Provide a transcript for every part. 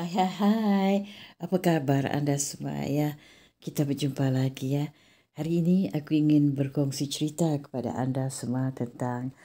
Hai, apa kabar Anda semua ya? Kita berjumpa lagi ya. Hari ini aku ingin berkongsi cerita kepada Anda semua tentang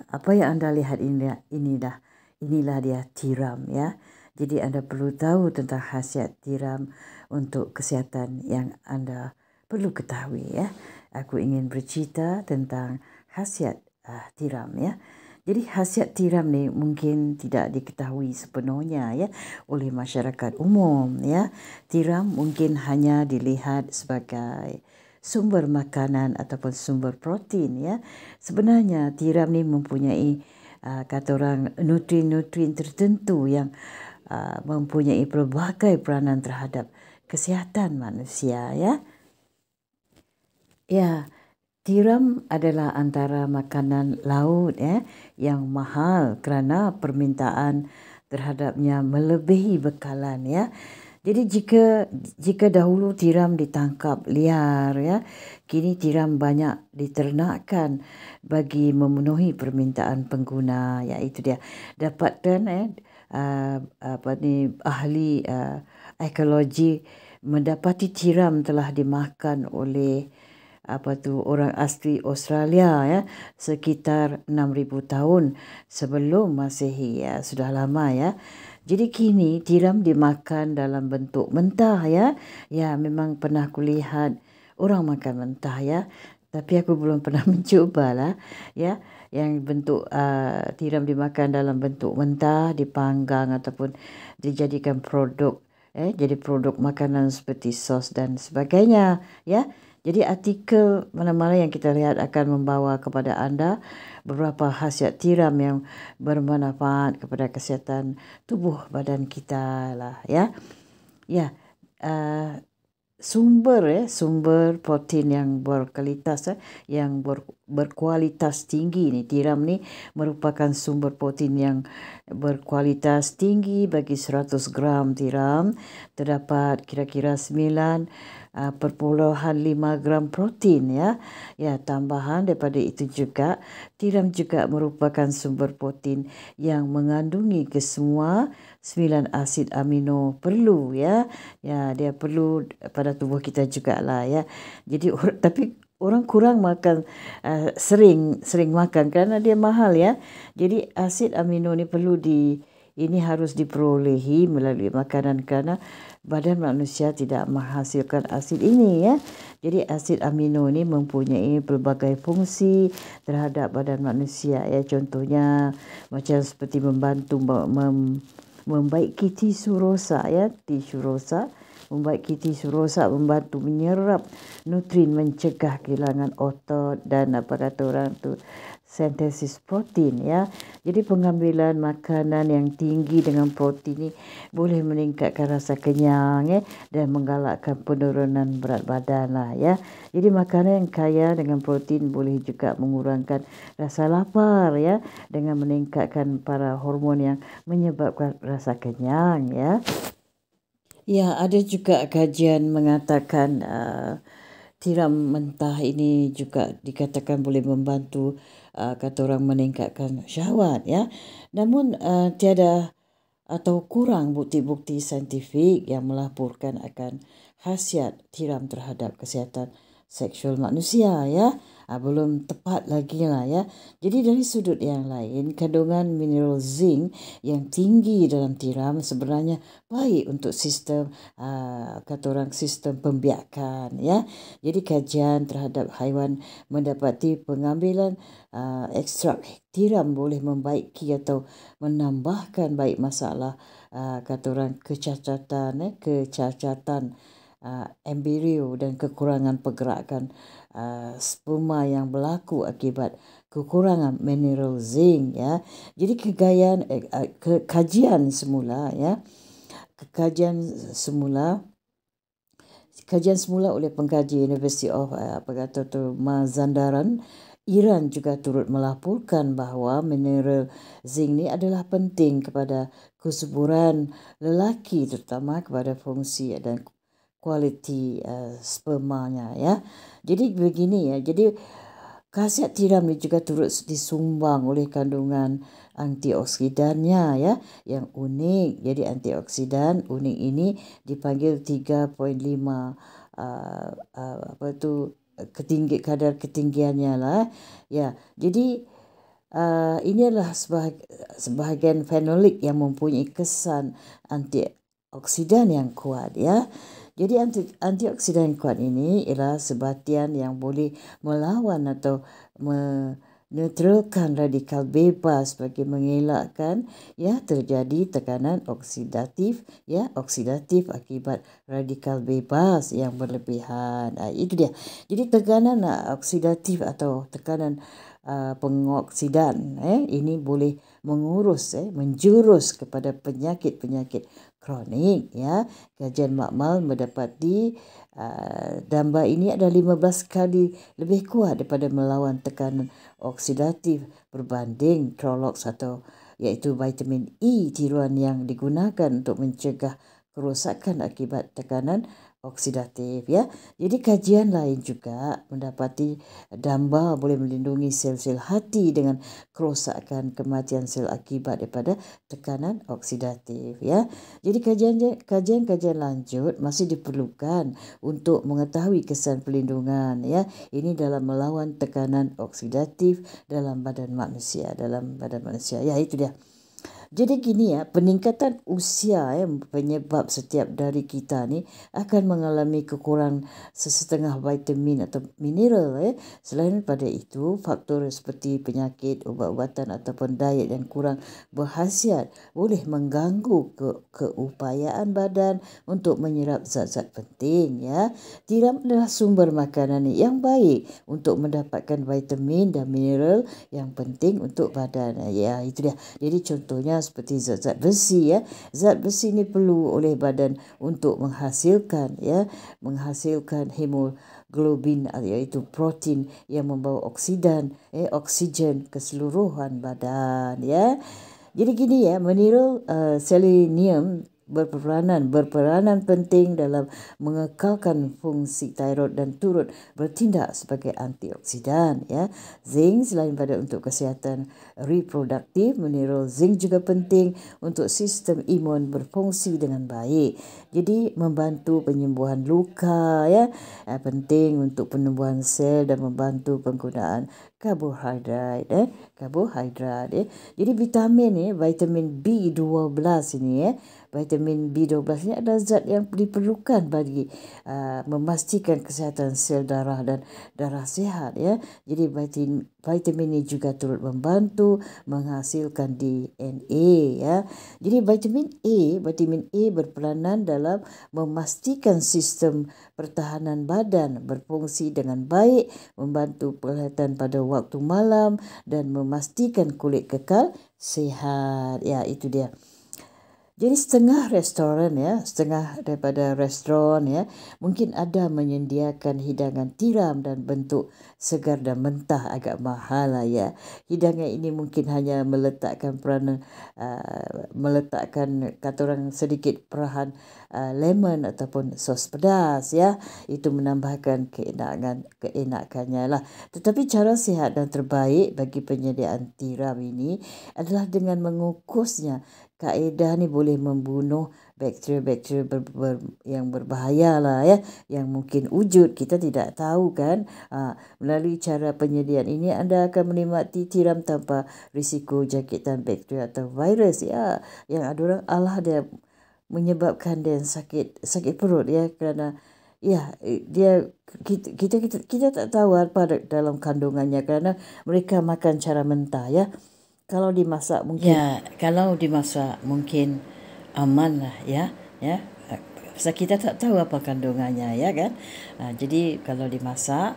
apa yang Anda lihat inilah dia tiram ya. Jadi Anda perlu tahu tentang khasiat tiram untuk kesihatan yang Anda perlu ketahui ya. Aku ingin bercerita tentang khasiat tiram ya. Jadi khasiat tiram ni mungkin tidak diketahui sepenuhnya ya oleh masyarakat umum ya. Tiram mungkin hanya dilihat sebagai sumber makanan ataupun sumber protein ya. Sebenarnya tiram ni mempunyai kata orang nutrien-nutrien tertentu yang mempunyai pelbagai peranan terhadap kesihatan manusia ya. Ya, tiram adalah antara makanan laut yang mahal kerana permintaan terhadapnya melebihi bekalan ya. Jadi jika dahulu tiram ditangkap liar ya, kini tiram banyak diternakkan bagi memenuhi permintaan pengguna. Ya itu dia. Dapatkan ahli ekologi mendapati tiram telah dimakan oleh orang asli Australia ya sekitar 6,000 tahun sebelum Masehi ya, sudah lama ya. Jadi kini tiram dimakan dalam bentuk mentah ya. Ya memang pernah kulihat orang makan mentah ya. Tapi aku belum pernah mencubalah ya yang bentuk tiram dimakan dalam bentuk mentah, dipanggang ataupun dijadikan produk jadi produk makanan seperti sos dan sebagainya ya. Jadi artikel mana-mana yang kita lihat akan membawa kepada anda beberapa khasiat tiram yang bermanfaat kepada kesihatan tubuh badan kita lah ya. Ya, sumber protein yang berkualitas berkualitas tinggi ni. Tiram ni merupakan sumber protein yang berkualitas tinggi. Bagi 100 gram tiram terdapat kira-kira 9,5 gram protein ya. Ya, tambahan daripada itu juga tiram juga merupakan sumber protein yang mengandungi kesemua 9 asid amino perlu ya. Ya, dia perlu pada tubuh kita jugalah ya. Jadi tapi orang kurang makan sering makan kerana dia mahal ya. Jadi asid amino ni ini harus diperolehi melalui makanan kerana badan manusia tidak menghasilkan asid ini ya. Jadi asid amino ni mempunyai pelbagai fungsi terhadap badan manusia ya. Contohnya macam seperti membantu membaiki tisu rosak ya, membaiki tisu rosak, membantu menyerap nutrien, mencegah kehilangan otot dan sintesis protein ya. Jadi pengambilan makanan yang tinggi dengan protein ini boleh meningkatkan rasa kenyang dan menggalakkan penurunan berat badan lah ya. Jadi makanan yang kaya dengan protein boleh juga mengurangkan rasa lapar ya, dengan meningkatkan para hormon yang menyebabkan rasa kenyang ya. Ya, ada juga kajian mengatakan tiram mentah ini juga dikatakan boleh membantu kata orang meningkatkan syahwat ya. Namun tiada atau kurang bukti-bukti saintifik yang melaporkan akan khasiat tiram terhadap kesihatan seksual manusia ya. Belum tepat lagi lah ya. Jadi dari sudut yang lain, kandungan mineral zinc yang tinggi dalam tiram sebenarnya baik untuk sistem sistem pembiakan ya. Jadi kajian terhadap haiwan mendapati pengambilan ekstrak tiram boleh membaiki atau menambahkan baik masalah kecacatan embrio dan kekurangan pergerakan sperma yang berlaku akibat kekurangan mineral zinc ya. Jadi kajian semula oleh pengkaji University of Mazandaran Iran juga turut melaporkan bahawa mineral zinc ni adalah penting kepada kesuburan lelaki, terutama kepada fungsi dan kualiti spermanya ya. Jadi begini ya. Jadi Khasiat tiram ini juga turut disumbang oleh kandungan antioksidannya ya yang unik. Jadi antioksidan unik ini dipanggil 3.5 kadar ketinggiannya lah ya. Jadi ini adalah sebahagian fenolik yang mempunyai kesan antioksidan yang kuat ya. Jadi antioksidan yang kuat ini ialah sebatian yang boleh melawan atau menetralkan radikal bebas bagi mengelakkan ya terjadi tekanan oksidatif akibat radikal bebas yang berlebihan. Itu dia. Jadi tekanan oksidatif atau tekanan pengoksidan ini boleh menjurus kepada penyakit-penyakit kronik ya. Kajian makmal mendapati gambar ini ada 15 kali lebih kuat daripada melawan tekanan oksidatif berbanding Trolox atau iaitu vitamin E tiruan yang digunakan untuk mencegah kerosakan akibat tekanan oksidatif ya. Jadi kajian lain juga mendapati damba boleh melindungi sel-sel hati dengan kerosakan kematian sel akibat daripada tekanan oksidatif ya. Jadi kajian lanjut masih diperlukan untuk mengetahui kesan pelindungan ya. Ini dalam melawan tekanan oksidatif dalam badan manusia ya. Itu dia. Jadi gini ya, peningkatan usia penyebab setiap dari kita ni akan mengalami kekurangan sesetengah vitamin atau mineral Selain pada itu, faktor seperti penyakit, ubat-ubatan ataupun diet yang kurang berkhasiat boleh mengganggu keupayaan badan untuk menyerap zat-zat penting ya. Tiram adalah sumber makanan yang baik untuk mendapatkan vitamin dan mineral yang penting untuk badan. Ya, itu dia. Jadi contohnya seperti zat-zat besi ya. Zat besi ini perlu oleh badan untuk menghasilkan hemoglobin iaitu protein yang membawa oksigen ke seluruhan badan ya. Jadi gini ya, mineral selenium berperanan penting dalam mengekalkan fungsi tiroid dan turut bertindak sebagai antioksidan ya. Zinc selain pada untuk kesihatan reproduktif, mineral zinc juga penting untuk sistem imun berfungsi dengan baik. Jadi membantu penyembuhan luka ya, penting untuk penumbuhan sel dan membantu penggunaan karbohidrat Jadi vitamin B12 ini vitamin B12 ini adalah zat yang diperlukan bagi memastikan kesihatan sel darah dan darah sihat ya. Jadi vitamin ini juga turut membantu menghasilkan DNA ya. Jadi vitamin A berperanan dalam memastikan sistem pertahanan badan berfungsi dengan baik, membantu penglihatan pada waktu malam dan memastikan kulit kekal sihat. Ya, itu dia. Jadi setengah daripada restoran ya mungkin ada menyediakan hidangan tiram dan bentuk segar dan mentah agak mahal lah ya. Hidangan ini mungkin hanya meletakkan kata orang sedikit perahan lemon ataupun sos pedas ya. Itu menambahkan keenakannya lah. Tetapi cara sihat dan terbaik bagi penyediaan tiram ini adalah dengan mengukusnya. Kaedah ni boleh membunuh bakteria-bakteria yang berbahaya lah ya, yang mungkin wujud kita tidak tahu kan. Melalui cara penyediaan ini anda akan menikmati tiram tanpa risiko jangkitan bakteria atau virus ya, yang ada orang dia menyebabkan dia sakit perut ya, kerana ya kita tak tahu apa dalam kandungannya kerana mereka makan cara mentah ya. Kalau dimasak mungkin aman lah ya. Sebab kita tak tahu apa kandungannya ya kan. Jadi kalau dimasak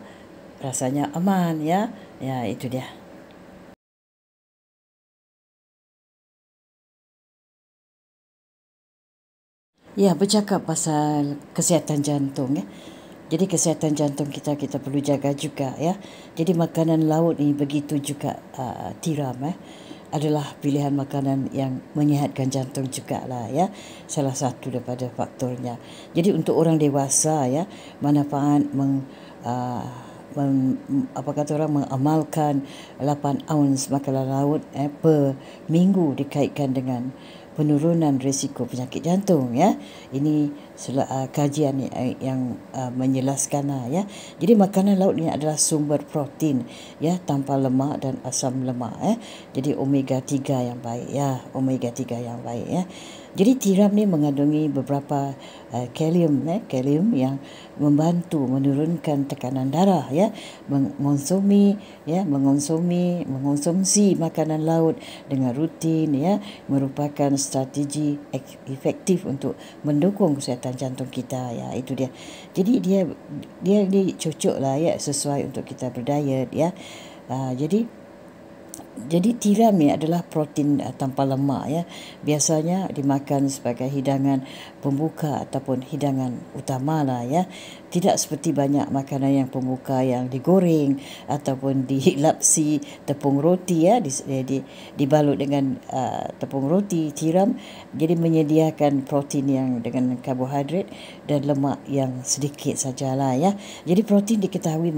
rasanya aman ya. Ya, itu dia. Ya, bercakap pasal kesihatan jantung ya. Jadi kesihatan jantung kita perlu jaga juga ya. Jadi makanan laut ni begitu juga tiram adalah pilihan makanan yang menyihatkan jantung jugalah ya. Salah satu daripada faktornya. Jadi untuk orang dewasa ya, manfaat apa kata orang, mengamalkan 8 ounce makanan laut per minggu dikaitkan dengan penurunan risiko penyakit jantung, ya. Ini kajian yang menjelaskan, ya. Jadi makanan laut ni adalah sumber protein, ya, tanpa lemak dan asam lemak, Jadi omega 3 yang baik, ya, omega 3 yang baik, ya. Jadi tiram ni mengandungi beberapa kalium yang membantu menurunkan tekanan darah, ya. Mengonsumsi makanan laut dengan rutin, ya, merupakan strategi efektif untuk mendukung kesihatan jantung kita, ya. Itu dia. Jadi dia cocoklah, ya, sesuai untuk kita berdiet, ya. Jadi tiram ni adalah protein tanpa lemak, ya. Biasanya dimakan sebagai hidangan pembuka ataupun hidangan utama lah, ya. Tidak seperti banyak makanan yang pembuka yang digoreng ataupun dilapsi tepung roti, ya, dibalut dengan tepung roti. Tiram jadi menyediakan protein yang dengan karbohidrat dan lemak yang sedikit sajalah, ya. Jadi protein diketahui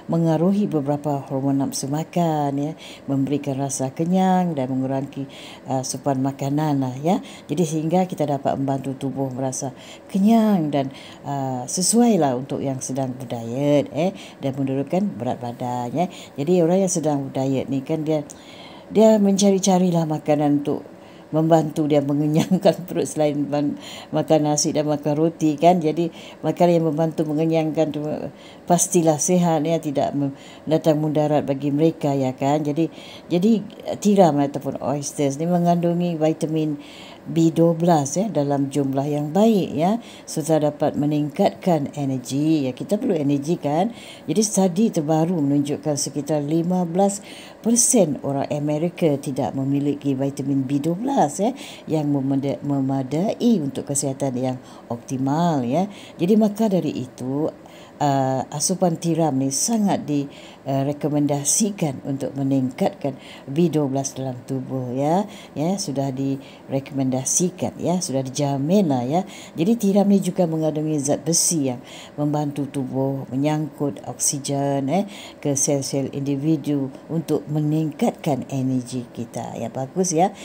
mengaruhi beberapa hormon nafsu makan, ya, memberikan rasa kenyang dan mengurangi asupan makanan lah, ya. Jadi sehingga kita dapat membantu tubuh merasa kenyang dan sesuai lah untuk yang sedang berdiet, dan menurunkan berat badan, ya. Jadi orang yang sedang berdiet ni kan dia mencari-carilah makanan untuk membantu dia mengenyangkan perut selain makan nasi dan makan roti, kan. Jadi makanan yang membantu mengenyangkan tu pastilah sihat, ya, tidak datang mudarat bagi mereka, ya, kan. Jadi tiram ataupun oysters ni mengandungi vitamin B12, ya, dalam jumlah yang baik, ya, serta dapat meningkatkan energi, ya. Kita perlu energi, kan. Jadi studi terbaru menunjukkan sekitar 15% orang Amerika tidak memiliki vitamin B12, ya, yang memadai untuk kesihatan yang optimal, ya. Jadi maka dari itu asupan tiram ni sangat direkomendasikan untuk meningkatkan B12 dalam tubuh, ya. Sudah direkomendasikan, ya, sudah dijamin lah, ya. Jadi tiram ni juga mengandungi zat besi yang membantu tubuh menyangkut oksigen ke sel-sel individu untuk meningkatkan energi kita, ya. Bagus, ya.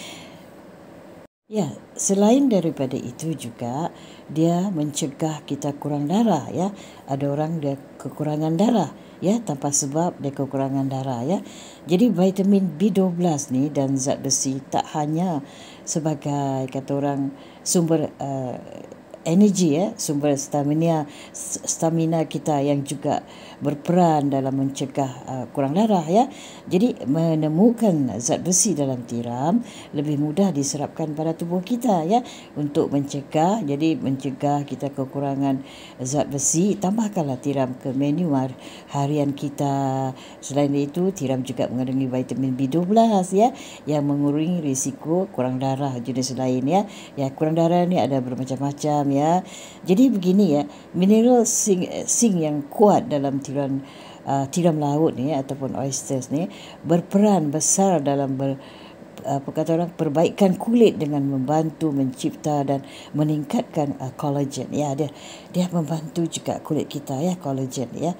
Ya, selain daripada itu juga dia mencegah kita kurang darah, ya. Ada orang dia kekurangan darah, ya, tanpa sebab dia kekurangan darah, ya. Jadi vitamin B12 ni dan zat besi tak hanya sebagai kata orang sumber energi, ya, sumber stamina kita yang juga berperan dalam mencegah kurang darah, ya. Jadi menemukan zat besi dalam tiram lebih mudah diserapkan pada tubuh kita, ya, untuk mencegah kita kekurangan zat besi. Tambahkanlah tiram ke menu harian kita. Selain itu tiram juga mengandungi vitamin B12, ya, yang mengurangi risiko kurang darah jenis lain, ya. Kurang darah ni ada bermacam-macam, ya. Jadi begini, ya, mineral zinc yang kuat dalam tiram laut ni ataupun oysters ni berperan besar dalam perbaikan kulit dengan membantu mencipta dan meningkatkan collagen, ya. Dia membantu juga kulit kita, ya, collagen, ya.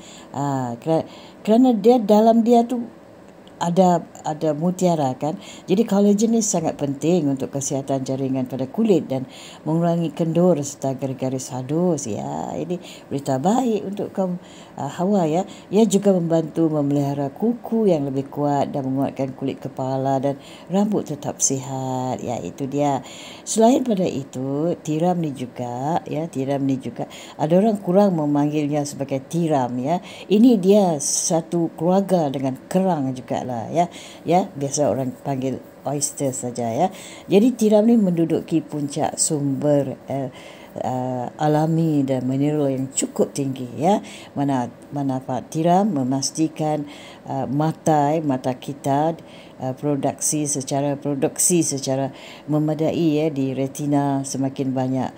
Kerana dia dalam dia tu ada mutiara, kan. Jadi collagen ni sangat penting untuk kesihatan jaringan pada kulit dan mengurangi kendur serta garis-garis halus, ya. Ini berita baik untuk kaum Hawa, ya. Ia juga membantu memelihara kuku yang lebih kuat dan menguatkan kulit kepala dan rambut tetap sihat, ya. Itu dia. Selain pada itu, tiram ni juga ada orang kurang memanggilnya sebagai tiram, ya. Ini dia satu keluarga dengan kerang juga lah, ya. Biasa orang panggil oyster saja, ya. Jadi tiram ni menduduki puncak sumber alami dan mineral yang cukup tinggi, ya. Manfaat tiram memastikan mata kita produksi secara memadai, ya, di retina semakin banyak,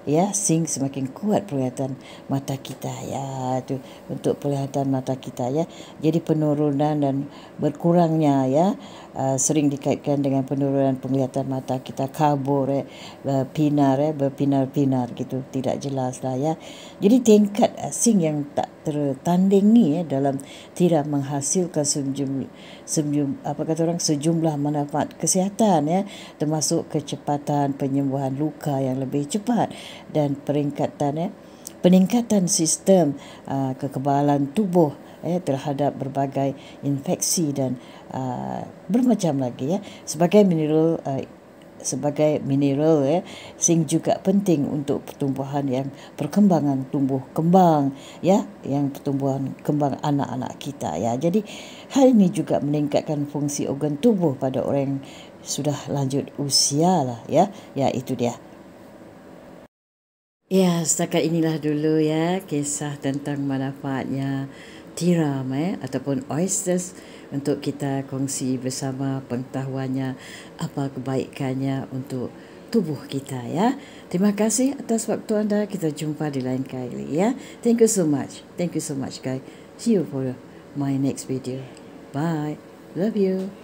ya, zinc semakin kuat penglihatan mata kita, ya. Itu untuk penglihatan mata kita, ya. Jadi penurunan dan berkurangnya, ya, sering dikaitkan dengan penurunan penglihatan mata kita, kabur, berpinar gitu, tidak jelas lah, ya. Jadi tingkat zinc yang tak tertandingi dalam tidak menghasilkan sejumlah manfaat kesihatan termasuk kecepatan penyembuhan luka yang lebih cepat dan peningkatan sistem kekebalan tubuh terhadap berbagai infeksi dan bermacam lagi sebagai mineral zinc juga penting untuk perkembangan tumbuh kembang yang pertumbuhan kembang anak-anak kita jadi hal ini juga meningkatkan fungsi organ tubuh pada orang yang sudah lanjut usia lah itu dia. Setakat inilah dulu kisah tentang manfaatnya tiram ataupun oysters untuk kita kongsi bersama pengetahuannya, apa kebaikannya untuk tubuh kita Terima kasih atas waktu anda. Kita jumpa di lain kali Thank you so much guys. See you for my next video. Bye. Love you.